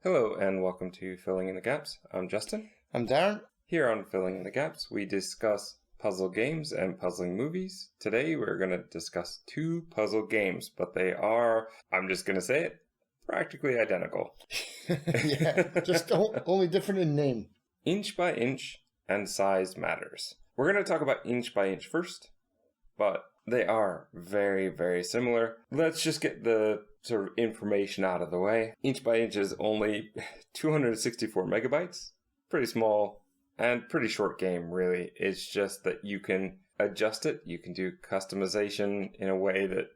Hello and welcome to Filling in the Gaps. I'm Justin. I'm Darren. Here on Filling in the Gaps, we discuss puzzle games and puzzling movies. Today we're going to discuss two puzzle games, but they are, I'm just going to say it, practically identical. Yeah, just only different in name. Inch by Inch and Size Matters. We're going to talk about Inch by Inch first, but they are very, very similar. Let's just get the sort of information out of the way. Inch by Inch is only 264 megabytes. Pretty small and pretty short game, really. It's just that you can adjust it. You can do customization in a way that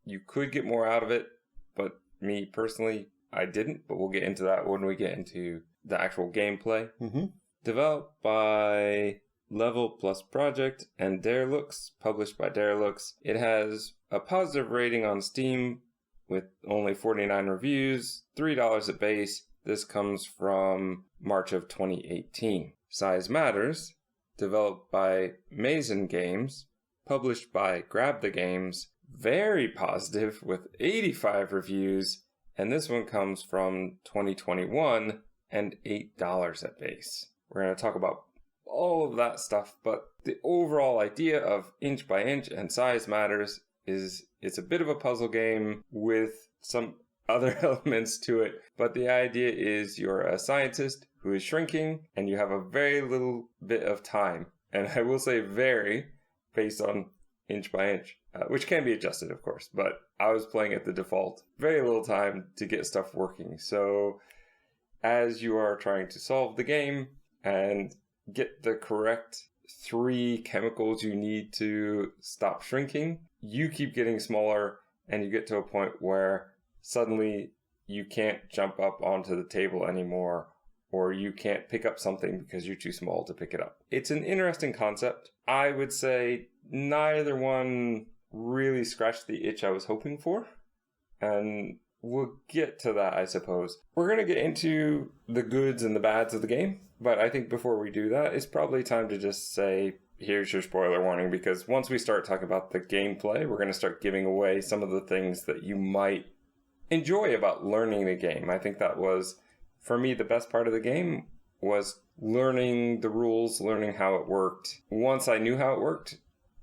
you could get more out of it. But me personally, I didn't. But we'll get into that when we get into the actual gameplay. Mm-hmm. Developed by Level Plus Project and Darelux, published by Darelux. It has a positive rating on Steam with only 49 reviews, $3 at base. This comes from March of 2018. Size Matters, developed by Mazen Games, published by Grab the Games, very positive with 85 reviews, and this one comes from 2021 and $8 at base. We're going to talk about all of that stuff, but the overall idea of Inch by Inch and Size Matters is it's a bit of a puzzle game with some other elements to it, but the idea is you're a scientist who is shrinking and you have a very little bit of time, and I will say very, based on Inch by Inch, which can be adjusted of course, but I was playing at the default. Very little time to get stuff working, so as you are trying to solve the game and get the correct 3 chemicals you need to stop shrinking, you keep getting smaller and you get to a point where suddenly you can't jump up onto the table anymore, or you can't pick up something because you're too small to pick it up. It's an interesting concept. I would say neither one really scratched the itch I was hoping for, and we'll get to that, I suppose. We're going to get into the goods and the bads of the game, but I think before we do that, it's probably time to just say, here's your spoiler warning, because once we start talking about the gameplay, we're going to start giving away some of the things that you might enjoy about learning the game. I think that was, for me, the best part of the game was learning the rules, learning how it worked. Once I knew how it worked,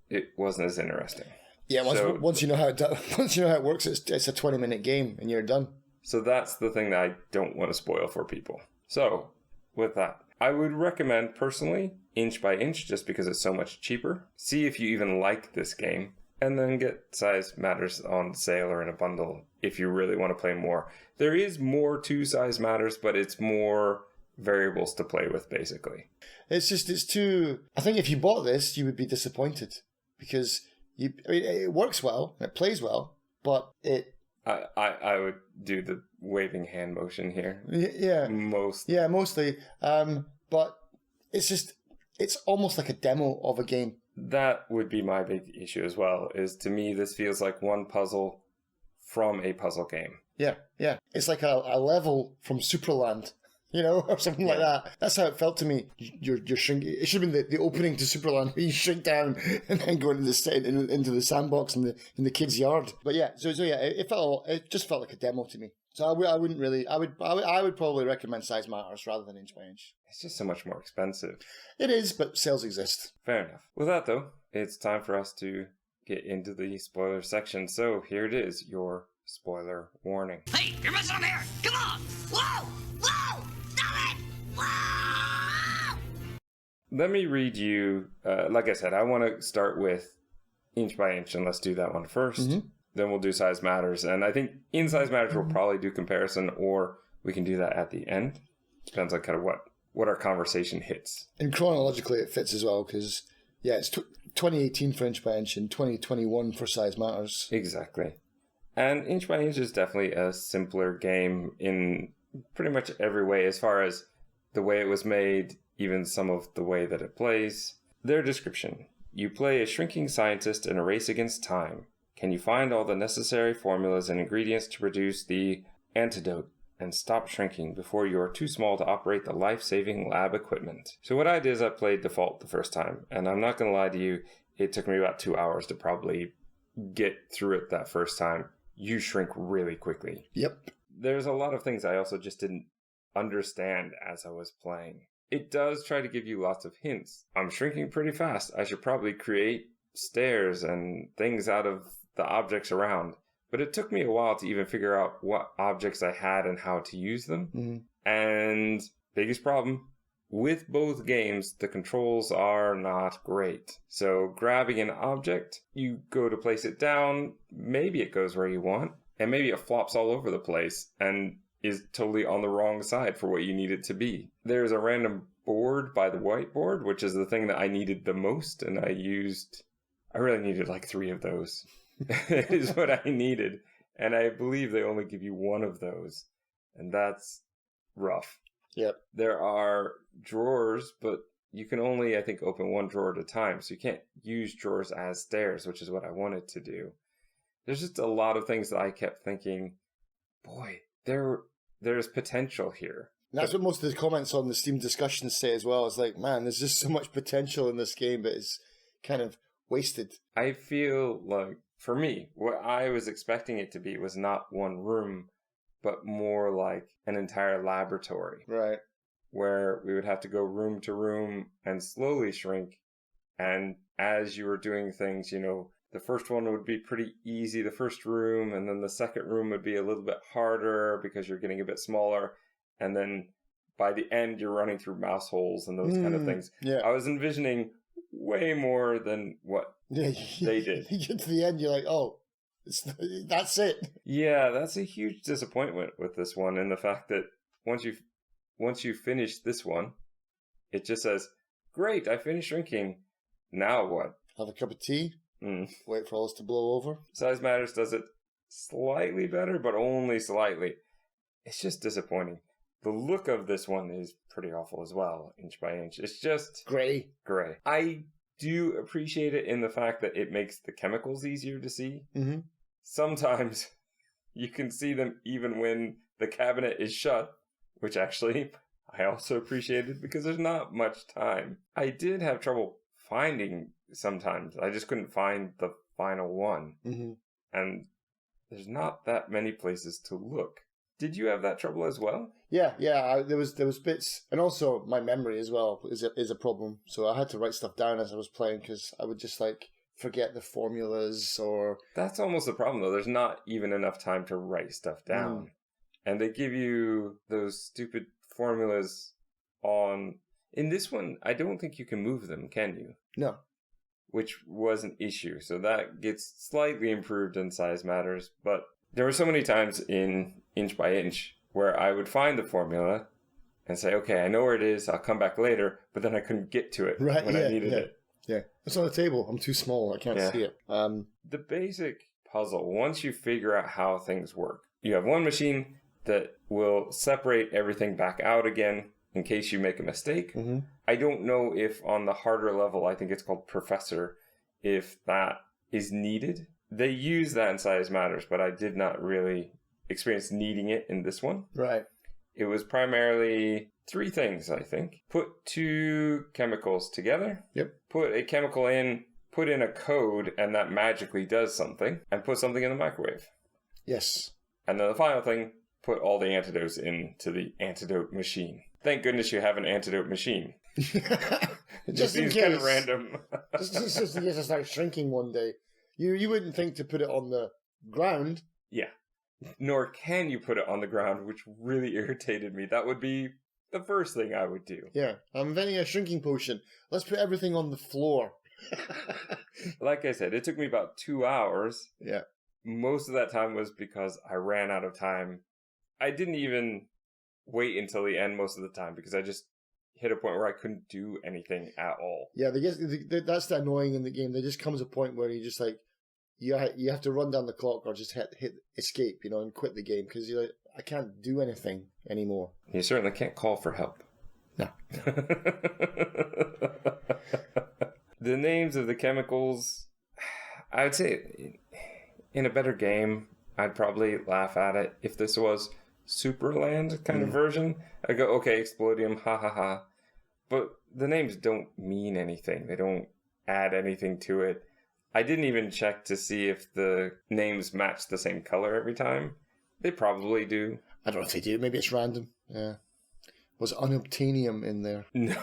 it wasn't as interesting. Yeah, once you know how it works, it's a 20-minute game and you're done. So that's the thing that I don't want to spoil for people. So with that, I would recommend personally Inch by Inch just because it's so much cheaper. See if you even like this game, and then get Size Matters on sale or in a bundle if you really want to play more. There is more to Size Matters, but it's more variables to play with, basically. It's too... I think if you bought this, you would be disappointed because it works well, it plays well, but it... I would do the waving hand motion here. Yeah. Mostly. But it's almost like a demo of a game. That would be my big issue as well, is to me this feels like one puzzle from a puzzle game. Yeah. It's like a level from Superland, or something like that. That's how it felt to me. You're shrinking. It should have been the opening to Superland where you shrink down and then go into the sandbox in the kid's yard. But yeah, so yeah, it just felt like a demo to me. So I wouldn't really. I would probably recommend Size Matters rather than Inch by Inch. It's just so much more expensive. It is, but sales exist. Fair enough. With that though, it's time for us to get into the spoiler section. So here it is, your spoiler warning. Hey, you're messing up here! Come on! Whoa! Whoa! Stop it! Whoa! Let me read you. Like I said, I want to start with Inch by Inch, and let's do that one first. Mm-hmm. Then we'll do Size Matters. And I think in Size Matters, we'll probably do comparison, or we can do that at the end. Depends on kind of what our conversation hits. And chronologically, it fits as well, because, yeah, it's 2018 for Inch by Inch and 2021 for Size Matters. Exactly. And Inch by Inch is definitely a simpler game in pretty much every way, as far as the way it was made, even some of the way that it plays. Their description. You play a shrinking scientist in a race against time. Can you find all the necessary formulas and ingredients to produce the antidote and stop shrinking before you are too small to operate the life-saving lab equipment? So what I did is I played default the first time, and I'm not going to lie to you, it took me about 2 hours to probably get through it that first time. You shrink really quickly. Yep. There's a lot of things I also just didn't understand as I was playing. It does try to give you lots of hints. I'm shrinking pretty fast. I should probably create stairs and things out of the objects around. But it took me a while to even figure out what objects I had and how to use them. Mm-hmm. And biggest problem, with both games, the controls are not great. So grabbing an object, you go to place it down, maybe it goes where you want, and maybe it flops all over the place and is totally on the wrong side for what you need it to be. There's a random board by the whiteboard, which is the thing that I needed the most, and I really needed like 3 of those. is what I needed. And I believe they only give you 1 of those. And that's rough. Yep. There are drawers, but you can only, I think, open 1 drawer at a time. So you can't use drawers as stairs, which is what I wanted to do. There's just a lot of things that I kept thinking, boy, there's potential here. That's what most of the comments on the Steam discussions say as well. It's like, man, there's just so much potential in this game, but it's kind of wasted. I feel like, for me, what I was expecting it to be was not 1 room, but more like an entire laboratory. Right. Where we would have to go room to room and slowly shrink. And as you were doing things, the first one would be pretty easy, the first room, and then the second room would be a little bit harder because you're getting a bit smaller. And then by the end, you're running through mouse holes and those kind of things. Yeah. I was envisioning way more than what they did. You get to the end, you're like, oh, that's it. Yeah, that's a huge disappointment with this one, and the fact that once you finish this one, it just says, great, I finished shrinking. Now what? Have a cup of tea, wait for all this to blow over. Size Matters does it slightly better, but only slightly. It's just disappointing. The look of this one is pretty awful as well, inch by inch. It's just gray. I do appreciate it in the fact that it makes the chemicals easier to see. Mm-hmm. Sometimes you can see them even when the cabinet is shut, which actually I also appreciated because there's not much time. I did have trouble finding sometimes. I just couldn't find the final one. Mm-hmm. And there's not that many places to look. Did you have that trouble as well? Yeah. There was bits, and also my memory as well is a problem. So I had to write stuff down as I was playing because I would just forget the formulas or. That's almost the problem though. There's not even enough time to write stuff down, and they give you those stupid formulas on. In this one, I don't think you can move them, can you? No. Which was an issue. So that gets slightly improved in Size Matters, but there were so many times in Inch by Inch where I would find the formula and say, okay, I know where it is, I'll come back later, but then I couldn't get to it when I needed it. Yeah, it's on the table. I'm too small, I can't see it. The basic puzzle, once you figure out how things work, you have one machine that will separate everything back out again in case you make a mistake. Mm-hmm. I don't know if on the harder level, I think it's called Professor, if that is needed. They use that in Size Matters, but I did not really experience needing it in this one. Right. It was primarily 3 things, I think. Put 2 chemicals together. Yep. Put a chemical in, put in a code, and that magically does something. And put something in the microwave. Yes. And then the final thing, put all the antidotes into the antidote machine. Thank goodness you have an antidote machine. It just seems kind of random. just in case I start shrinking one day. You wouldn't think to put it on the ground. Yeah. Nor can you put it on the ground, which really irritated me. That would be the first thing I would do. Yeah. I'm inventing a shrinking potion. Let's put everything on the floor. Like I said, it took me about 2 hours. Yeah. Most of that time was because I ran out of time. I didn't even wait until the end most of the time because I just hit a point where I couldn't do anything at all. Yeah, that's the annoying in the game. There just comes a point where you just you have to run down the clock or just hit escape, and quit the game because you're like, I can't do anything anymore. You certainly can't call for help. No. The names of the chemicals, I would say in a better game, I'd probably laugh at it if this was Superland kind of version. I go, okay, Explodium, ha ha ha. But the names don't mean anything. They don't add anything to it. I didn't even check to see if the names match the same color every time. They probably do. I don't know if they do. Maybe it's random. Yeah. Was unobtainium in there? No.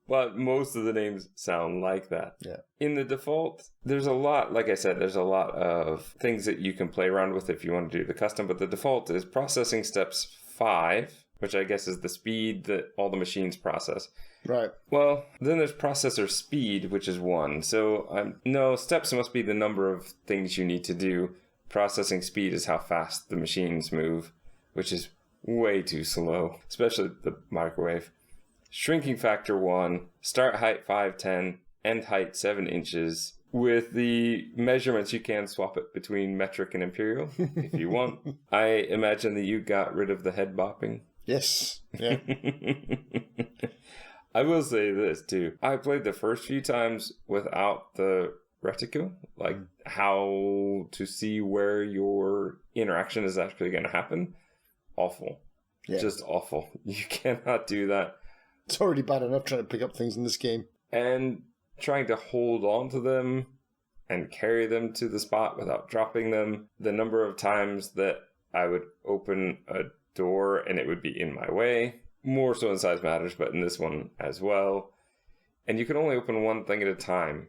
But most of the names sound like that. Yeah. In the default, there's a lot, like I said, there's a lot of things that you can play around with if you want to do the custom, but the default is processing steps 5, which I guess is the speed that all the machines process. Right. Well, then there's processor speed, which is 1. So, no, steps must be the number of things you need to do. Processing speed is how fast the machines move, which is way too slow, especially the microwave. Shrinking factor 1, start height 5'10", end height 7 inches. With the measurements, you can swap it between metric and imperial if you want. I imagine that you got rid of the head bopping. Yes. Yeah. I will say this too. I played the first few times without the reticule, like how to see where your interaction is actually going to happen. Awful. Yeah. Just awful. You cannot do that. It's already bad enough trying to pick up things in this game. And trying to hold on to them and carry them to the spot without dropping them. The number of times that I would open a door and it would be in my way. More so in Size Matters, but in this one as well. And you can only open one thing at a time,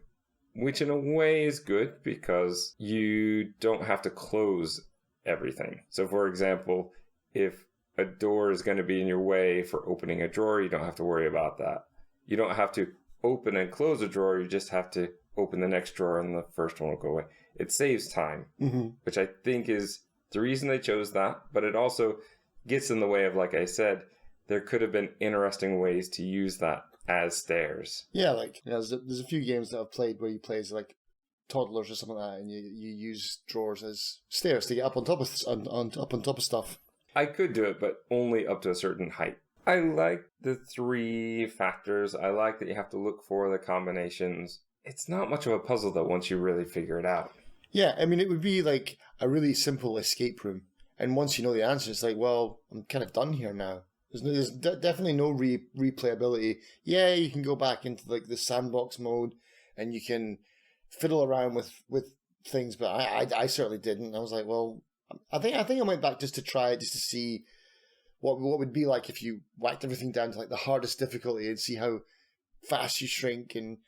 which in a way is good because you don't have to close everything. So for example, if a door is going to be in your way for opening a drawer, you don't have to worry about that. You don't have to open and close a drawer, you just have to open the next drawer and the first one will go away. It saves time, which I think is the reason they chose that, but it also gets in the way of, like I said, there could have been interesting ways to use that as stairs. Yeah, like there's a few games that I've played where you play as like toddlers or something like that, and you use drawers as stairs to get up on top of stuff. I could do it, but only up to a certain height. I like the 3 factors. I like that you have to look for the combinations. It's not much of a puzzle though once you really figure it out. Yeah, I mean it would be like a really simple escape room, and once you know the answer, it's like, well, I'm kind of done here now. There's definitely no replayability. Yeah, you can go back into like the sandbox mode, and you can fiddle around with things, but I certainly didn't. I was like, well, I think I went back just to try it, just to see what would be like if you whacked everything down to like the hardest difficulty and see how fast you shrink and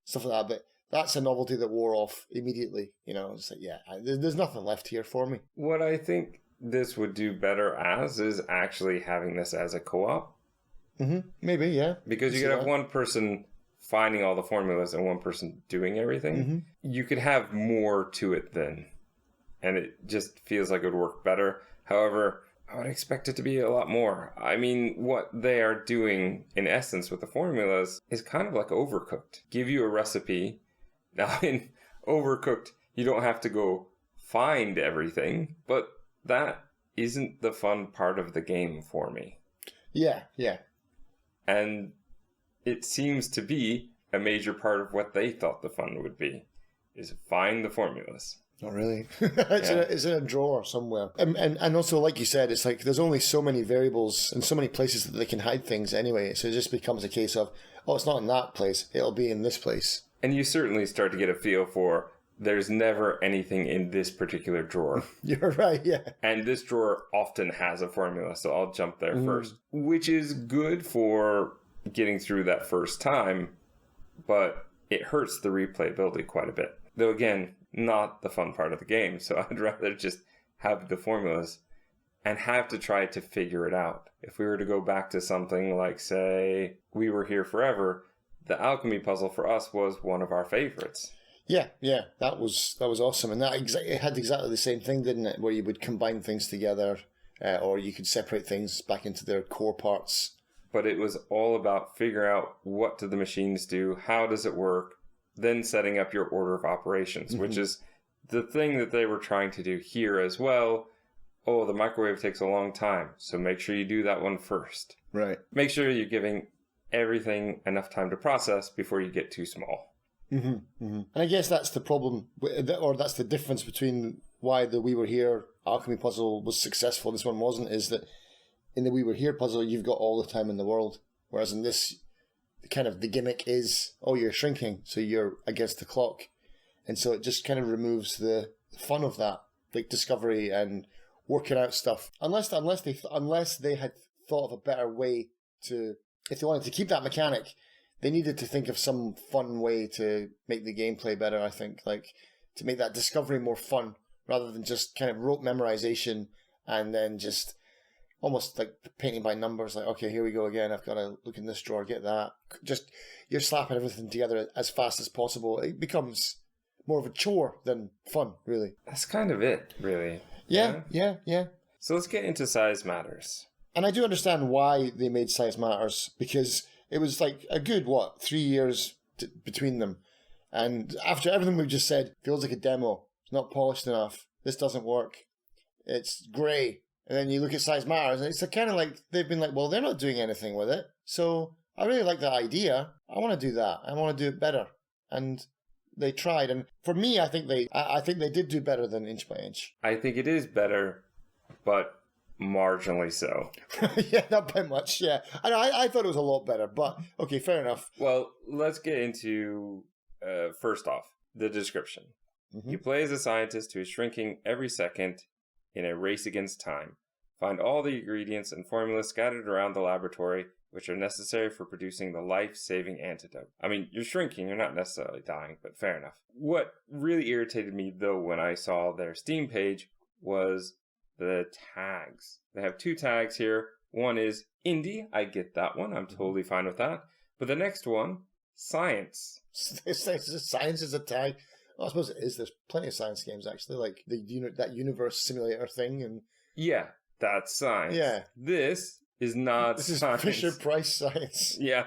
stuff like that. But that's a novelty that wore off immediately. You know, it's like, yeah, there's nothing left here for me. What I think this would do better as is actually having this as a co-op. Maybe, yeah. Because you could have one person finding all the formulas and one person doing everything. You could have more to it then. And it just feels like it would work better. However, I would expect it to be a lot more. I mean, what they are doing in essence with the formulas is kind of like Overcooked. Give you a recipe. Now in Overcooked, you don't have to go find everything, but that isn't the fun part of the game for me. Yeah. And it seems to be a major part of what they thought the fun would be, is find the formulas. Oh, really? It's in a drawer somewhere. And also, like you said, it's like there's only so many variables and so many places that they can hide things anyway. So it just becomes a case of, oh, it's not in that place. It'll be in this place. And you certainly start to get a feel for there's never anything in this particular drawer. You're right, yeah. And this drawer often has a formula, so I'll jump there first. Which is good for getting through that first time, but it hurts the replayability quite a bit. Though again, not the fun part of the game, so I'd rather just have the formulas and have to try to figure it out. If we were to go back to something like, say, We Were Here Forever, the alchemy puzzle for us was one of our favorites. Yeah, that was awesome, and it had exactly the same thing, didn't it? Where you would combine things together, or you could separate things back into their core parts. But it was all about figuring out what do the machines do, how does it work, then setting up your order of operations, which is the thing that they were trying to do here as well. Oh, the microwave takes a long time, so make sure you do that one first. Right. Make sure you're giving everything enough time to process before you get too small. And I guess that's the problem, or that's the difference between why the We Were Here alchemy puzzle was successful and this one wasn't, is that in the We Were Here puzzle, you've got all the time in the world. Whereas in this, kind of the gimmick is, oh, you're shrinking, so you're against the clock. And so it just kind of removes the fun of that, like discovery and working out stuff. Unless they had thought of a better way to, if they wanted to keep that mechanic, they needed to think of some fun way to make the gameplay better, I think. Like, to make that discovery more fun, rather than just kind of rote memorization and then just almost like painting by numbers. Like, okay, here we go again. I've got to look in this drawer, get that. Just, you're slapping everything together as fast as possible. It becomes more of a chore than fun, really. That's kind of it, really. Yeah. So let's get into Size Matters. And I do understand why they made Size Matters, because it was like a good, 3 years between them. And after everything we've just said, feels like a demo. It's not polished enough. This doesn't work. It's grey. And then you look at Size Matters, and it's kind of like they've been like, well, they're not doing anything with it. So I really like that idea. I want to do that. I want to do it better. And they tried. And for me, I think they did do better than Inch by Inch. I think it is better, but marginally so. Yeah, not by much. Yeah, I thought it was a lot better, but okay, fair enough. Well, let's get into first off the description. Mm-hmm. You play as a scientist who is shrinking every second in a race against time. Find all the ingredients and formulas scattered around the laboratory which are necessary for producing the life-saving antidote. I mean, you're shrinking, you're not necessarily dying, but fair enough. What really irritated me, though, when I saw their Steam page was the tags. They have 2 tags here. One is indie. I get that one. I'm totally fine with that. But the next one, science. Science is a tag. Well, I suppose it is. There's plenty of science games, actually, like that universe simulator thing. And yeah, that's science. Yeah. This is not this science. This is Fisher-Price science. Yeah.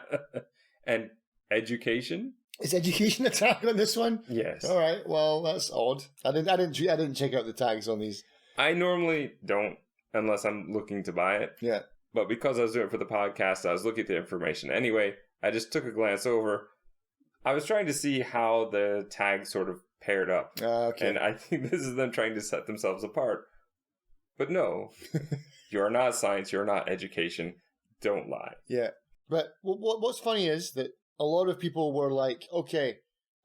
And education? Is education a tag on this one? Yes. All right. Well, that's odd. I didn't check out the tags on these. I normally don't unless I'm looking to buy it. Yeah. But because I was doing it for the podcast, I was looking at the information. Anyway, I just took a glance over. I was trying to see how the tags sort of paired up. Okay. And I think this is them trying to set themselves apart. But no, you're not science, you're not education. Don't lie. Yeah. But what's funny is that a lot of people were like, okay,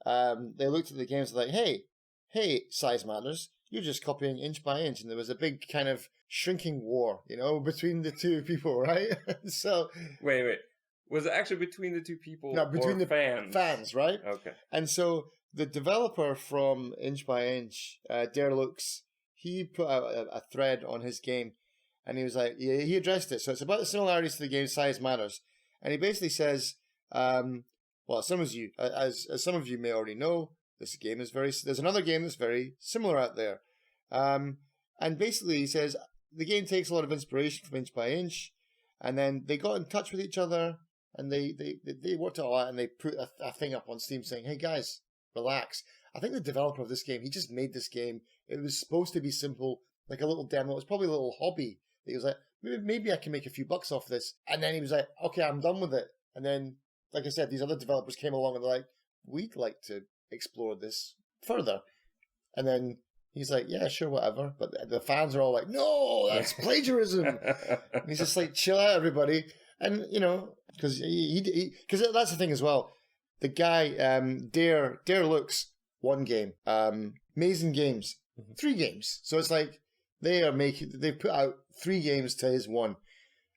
they looked at the games like, hey, Size Matters, you're just copying Inch by Inch. And there was a big kind of shrinking war, between the two people, right? So Wait. Was it actually between the two people? No, between the fans? Fans, right? Okay. And so the developer from Inch by Inch, Derlux, he put out a thread on his game, and he was like, he addressed it. So it's about the similarities to the game Size Matters. And he basically says, well, some of you, as some of you may already know, there's another game that's very similar out there. And basically he says, the game takes a lot of inspiration from Inch by Inch, and then they got in touch with each other, and they worked it all out, and they put a thing up on Steam saying, hey guys, relax. I think the developer of this game, he just made this game. It was supposed to be simple, like a little demo. It was probably a little hobby. He was like, maybe I can make a few bucks off this. And then he was like, okay, I'm done with it. And then, like I said, these other developers came along and they're like, we'd like to explore this further. And then he's like, yeah, sure, whatever. But the fans are all like, no, that's plagiarism. And he's just like, chill out, everybody. And, because because that's the thing as well. The guy, Dare Looks, 1 game. Amazing Games, 3 games. So it's like they put out 3 games to his 1.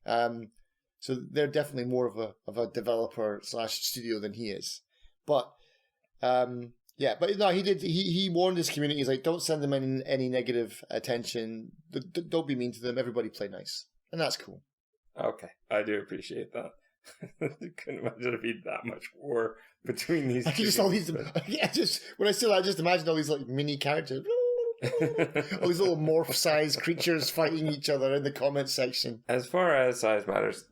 So they're definitely more of a developer / studio than he is. But yeah, but no, he warned his community. He's like, don't send them any negative attention. Don't be mean to them. Everybody play nice, and that's cool. Okay, I do appreciate that. I couldn't imagine it being that much war between these two. Just all these, when I say that, I just imagine all these like mini characters, all these little morph-sized creatures fighting each other in the comment section. As far as Size Matters,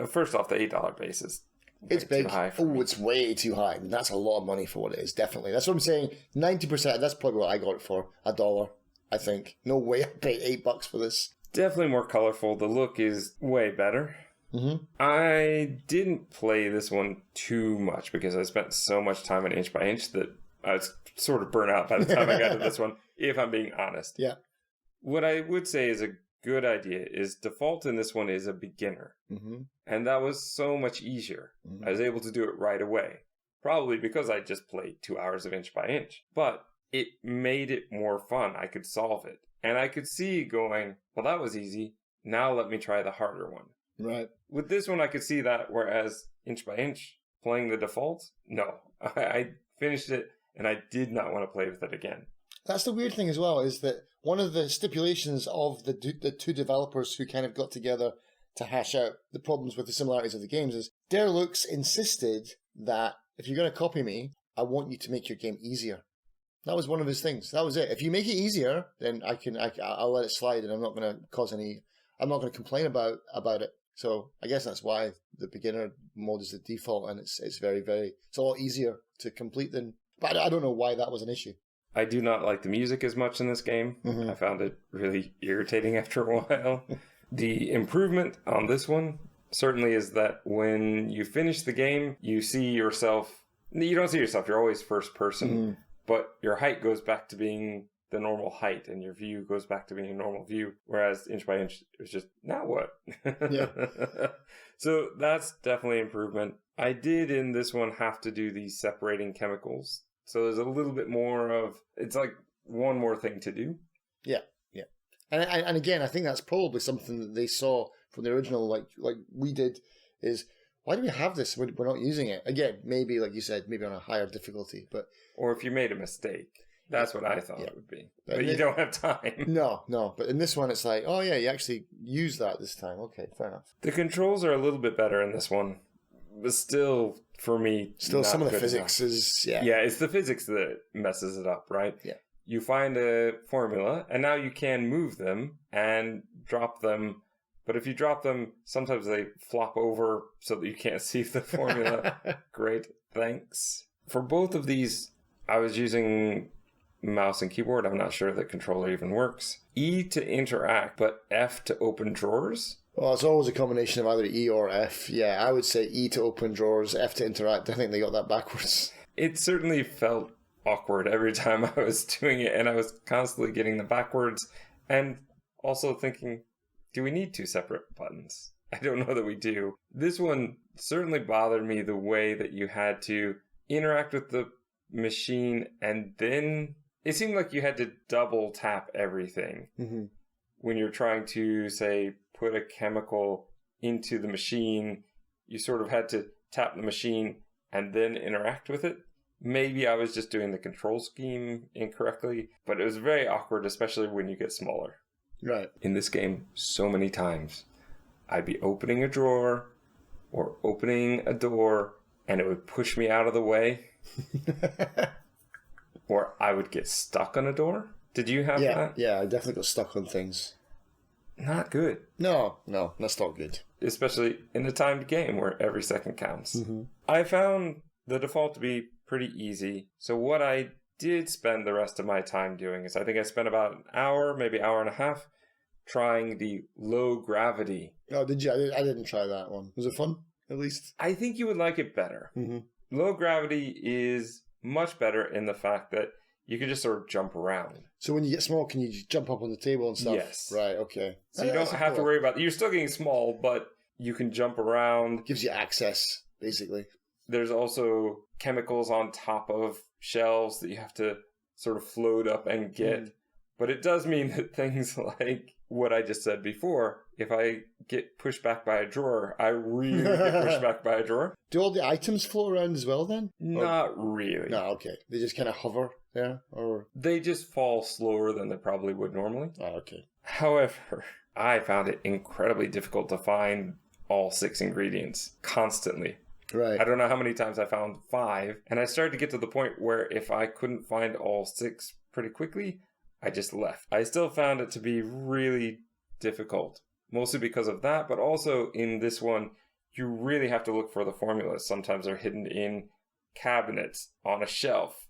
first off, the $8 basis. It's big. Me. It's way too high. I mean, that's a lot of money for what it is, definitely. That's what I'm saying. 90%, that's probably what I got it for. $1, I think. No way I paid $8 for this. Definitely more colorful. The look is way better. Mm-hmm. I didn't play this one too much because I spent so much time on Inch by Inch that I was sort of burnt out by the time I got to this one, if I'm being honest. Yeah. What I would say is a good idea is default in this one is a beginner. Mm-hmm. And that was so much easier. Mm-hmm. I was able to do it right away. Probably because I just played 2 hours of Inch by Inch. But it made it more fun. I could solve it. And I could see going, well, that was easy. Now let me try the harder one. Right. With this one, I could see that, whereas Inch by Inch, playing the default, no. I finished it, and I did not want to play with it again. That's the weird thing as well, is that one of the stipulations of the two developers who kind of got together to hash out the problems with the similarities of the games is Derelux insisted that if you're going to copy me, I want you to make your game easier. That was one of his things. That was it. If you make it easier, then I'll let it slide, and I'm not going to complain about it. So I guess that's why the beginner mode is the default, and it's a lot easier to complete than. But I don't know why that was an issue. I do not like the music as much in this game. Mm-hmm. I found it really irritating after a while. The improvement on this one certainly is that when you finish the game, you see yourself. You don't see yourself. You're always first person. Mm-hmm. But your height goes back to being the normal height, and your view goes back to being a normal view. Whereas Inch by Inch, it was just, now what? Yeah. So that's definitely improvement. I did in this one have to do these separating chemicals. So there's a little bit more of, it's like one more thing to do. Yeah. And again, I think that's probably something that they saw from the original, like we did, is why do we have this? We're not using it. Again, maybe, like you said, maybe on a higher difficulty, but... Or if you made a mistake. That's what I thought it would be. But And you don't have time. No. But in this one, it's like, oh yeah, you actually use that this time. Okay, fair enough. The controls are a little bit better in this one. But still, for me, Still, not some of the good physics enough. is, Yeah, it's the physics that messes it up, right? Yeah. You find a formula, and now you can move them and drop them. But if you drop them, sometimes they flop over so that you can't see the formula. Great, thanks. For both of these, I was using mouse and keyboard. I'm not sure the controller even works. E to interact, but F to open drawers. Well, it's always a combination of either E or F. Yeah, I would say E to open drawers, F to interact. I think they got that backwards. It certainly felt awkward every time I was doing it, and I was constantly getting them backwards, and also thinking, do we need two separate buttons? I don't know that we do. This one certainly bothered me, the way that you had to interact with the machine, and then it seemed like you had to double tap everything. Mm-hmm. When you're trying to, say, put a chemical into the machine, you sort of had to tap the machine and then interact with it. Maybe I was just doing the control scheme incorrectly, but it was very awkward, especially when you get smaller. Right. In this game, so many times, I'd be opening a drawer or opening a door, and it would push me out of the way. Or I would get stuck on a door. Did you have that? Yeah, I definitely got stuck on things. Not good. No, that's not good. Especially in a timed game where every second counts. Mm-hmm. I found the default to be pretty easy. So what I did spend the rest of my time doing is I think I spent about an hour, maybe hour and a half, trying the low gravity. Oh, did you? I didn't try that one. Was it fun, at least? I think you would like it better. Mm-hmm. Low gravity is much better in the fact that you can just sort of jump around. So when you get small, can you just jump up on the table and stuff? Yes. Right, okay. So you don't have to worry about... You're still getting small, but you can jump around. Gives you access, basically. There's also chemicals on top of shelves that you have to sort of float up and get. But it does mean that things like what I just said before, if I get pushed back by a drawer, I really get pushed back by a drawer. Do all the items float around as well then? Not really. No, okay. They just kind of hover there? Or They just fall slower than they probably would normally. Oh, okay. However, I found it incredibly difficult to find all 6 ingredients constantly. Right. I don't know how many times I found 5, and I started to get to the point where if I couldn't find all 6 pretty quickly, I just left. I still found it to be really difficult, mostly because of that, but also in this one, you really have to look for the formulas. Sometimes they're hidden in cabinets, on a shelf,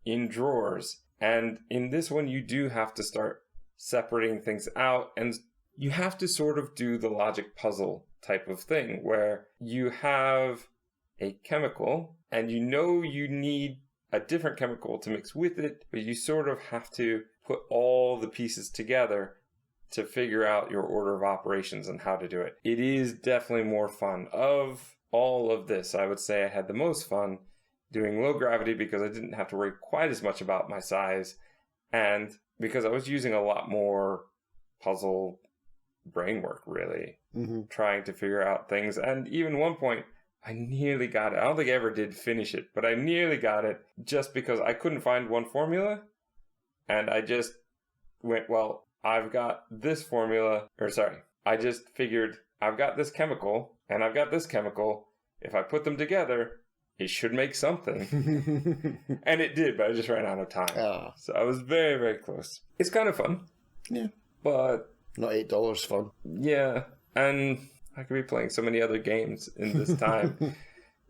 in drawers, and in this one, you do have to start separating things out, and you have to sort of do the logic puzzle type of thing, where you have a chemical, and you know you need a different chemical to mix with it, but you sort of have to put all the pieces together to figure out your order of operations and how to do it. It is definitely more fun. Of all of this, I would say I had the most fun doing low gravity because I didn't have to worry quite as much about my size, and because I was using a lot more puzzle brain work, really, trying to figure out things. And even one point, I nearly got it. I don't think I ever did finish it, but I nearly got it just because I couldn't find one formula. And I just went, well, I've got this formula, I just figured I've got this chemical and I've got this chemical. If I put them together, it should make something. And it did, but I just ran out of time. So I was very, very close. It's kind of fun. Yeah. But not $8 fun. Yeah. And I could be playing so many other games in this time.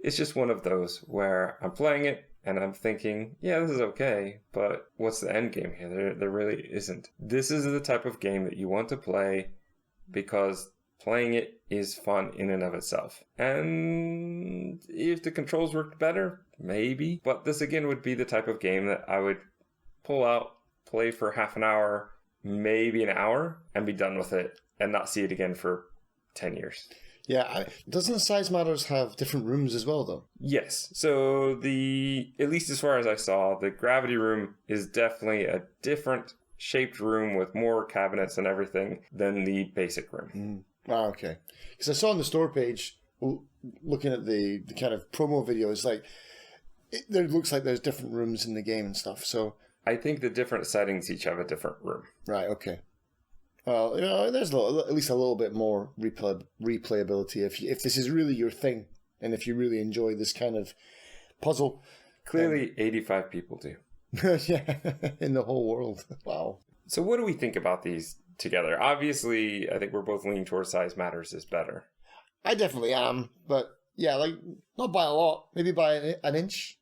It's just one of those where I'm playing it and I'm thinking, yeah, this is okay, but what's the end game here? There really isn't. This is the type of game that you want to play because playing it is fun in and of itself. And if the controls worked better, maybe. But this again would be the type of game that I would pull out, play for half an hour, maybe an hour, and be done with it and not see it again for 10 years. Yeah, doesn't Size Matters have different rooms as well, though? Yes. So at least as far as I saw, the gravity room is definitely a different shaped room with more cabinets and everything than the basic room. Okay. Because I saw on the store page, looking at the kind of promo videos, like, there looks like there's different rooms in the game and stuff, so... I think the different settings each have a different room. Right, okay. Well, there's at least a little bit more replayability if this is really your thing, and if you really enjoy this kind of puzzle. Clearly, 85 people do. Yeah, in the whole world. Wow. So what do we think about these together? Obviously, I think we're both leaning towards Size Matters is better. I definitely am, but yeah, like, not by a lot. Maybe by an inch.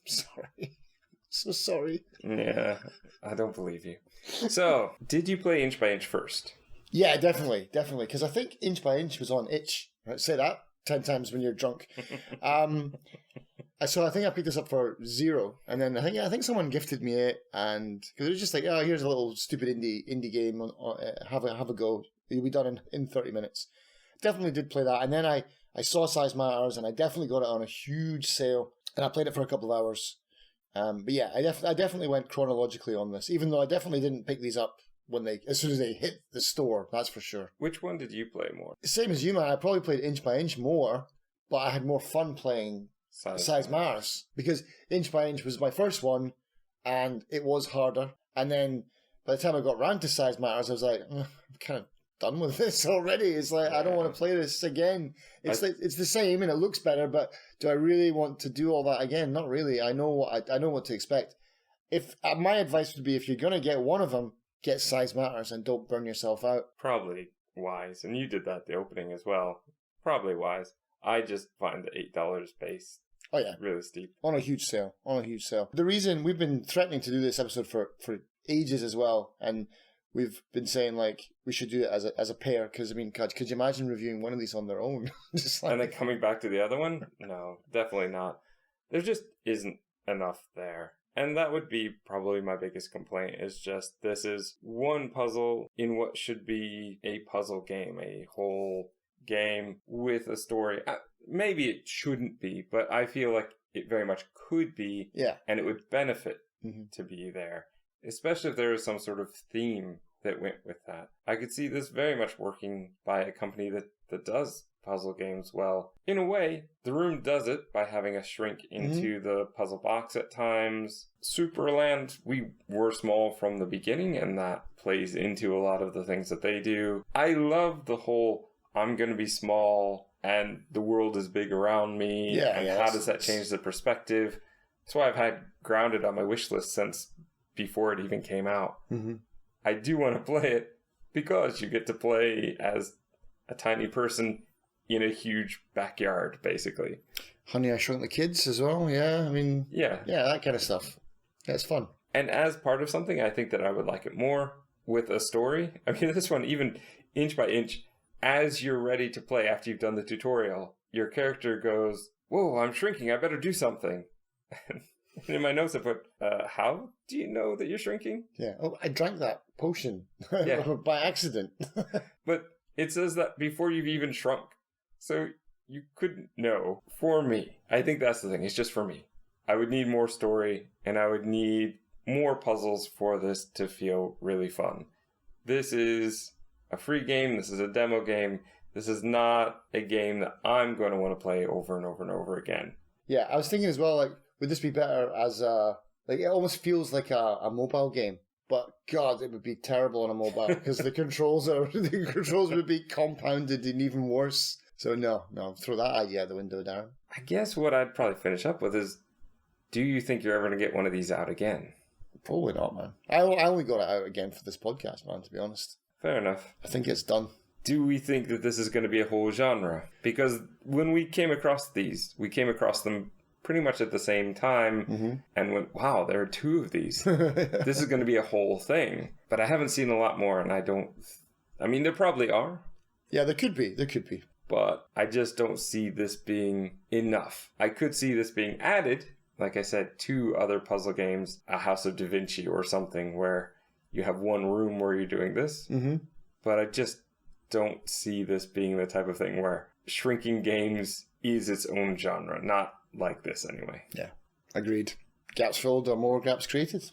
Sorry. So sorry. Yeah, I don't believe you. So, did you play Inch by Inch first? Yeah, definitely. Because I think Inch by Inch was on itch. Right? Say that 10 times when you're drunk. So I think I picked this up for $0, and then I think someone gifted me it, and because it was just like, oh, here's a little stupid indie game. Have a go. You'll be done in 30 minutes. Definitely did play that, and then I saw Size Matters, and I definitely got it on a huge sale, and I played it for a couple of hours. But yeah, I definitely went chronologically on this, even though I definitely didn't pick these up as soon as they hit the store. That's for sure. Which one did you play more? Same as you, man. I probably played Inch by Inch more, but I had more fun playing Size Matters, because Inch by Inch was my first one, and it was harder. And then by the time I got round to Size Matters, I was like, I'm kind of done with this already. It's like, I don't want to play this again. It's the same and it looks better, but do I really want to do all that again? Not really. I know what to expect. If my advice would be, if you're gonna get one of them, get Size Matters and don't burn yourself out. Probably wise, and you did that at the opening as well. Probably wise. I just find the $8 base. Oh yeah, really steep. On a huge sale. The reason we've been threatening to do this episode for ages as well, and we've been saying, like, we should do it as a pair, because, I mean, God, could you imagine reviewing one of these on their own? Just like... And then coming back to the other one? No, definitely not. There just isn't enough there. And that would be probably my biggest complaint, is just this is one puzzle in what should be a puzzle game, a whole game with a story. Maybe it shouldn't be, but I feel like it very much could be, and it would benefit to be there. Especially if there was some sort of theme that went with that. I could see this very much working by a company that does puzzle games well. In a way, The Room does it by having us shrink into the puzzle box at times. Superland, we were small from the beginning, and that plays into a lot of the things that they do. I love the whole, I'm going to be small, and the world is big around me, how does that change the perspective? That's why I've had Grounded on my wish list since before it even came out. I do want to play it because you get to play as a tiny person in a huge backyard, basically. Honey, I Shrunk the Kids as well. Yeah, I mean, yeah, that kind of stuff. Yeah, it's fun. And as part of something, I think that I would like it more with a story. I mean, this one, even inch by inch, as you're ready to play after you've done the tutorial, your character goes, whoa, I'm shrinking, I better do something. In my notes I put, how do you know that you're shrinking? Yeah. Oh, I drank that potion by accident. But it says that before you've even shrunk. So you couldn't know. For me, I think that's the thing. It's just for me. I would need more story, and I would need more puzzles for this to feel really fun. This is a free game. This is a demo game. This is not a game that I'm going to want to play over and over and over again. Yeah, I was thinking as well, like, would this be better as a... Like, it almost feels like a mobile game. But, God, it would be terrible on a mobile, because the controls would be compounded and even worse. So, no, throw that idea out the window, Darren. I guess what I'd probably finish up with is, do you think you're ever going to get one of these out again? Probably not, man. I only got it out again for this podcast, man, to be honest. Fair enough. I think it's done. Do we think that this is going to be a whole genre? Because when we came across these, we came across them pretty much at the same time and went, wow, there are 2 of these. This is going to be a whole thing. But I haven't seen a lot more, and I mean, there probably are. Yeah, there could be. But I just don't see this being enough. I could see this being added, like I said, to other puzzle games, a House of Da Vinci or something, where you have one room where you're doing this. But I just don't see this being the type of thing where shrinking games is its own genre. Not like this, anyway. Yeah, agreed. Gaps filled or more gaps created.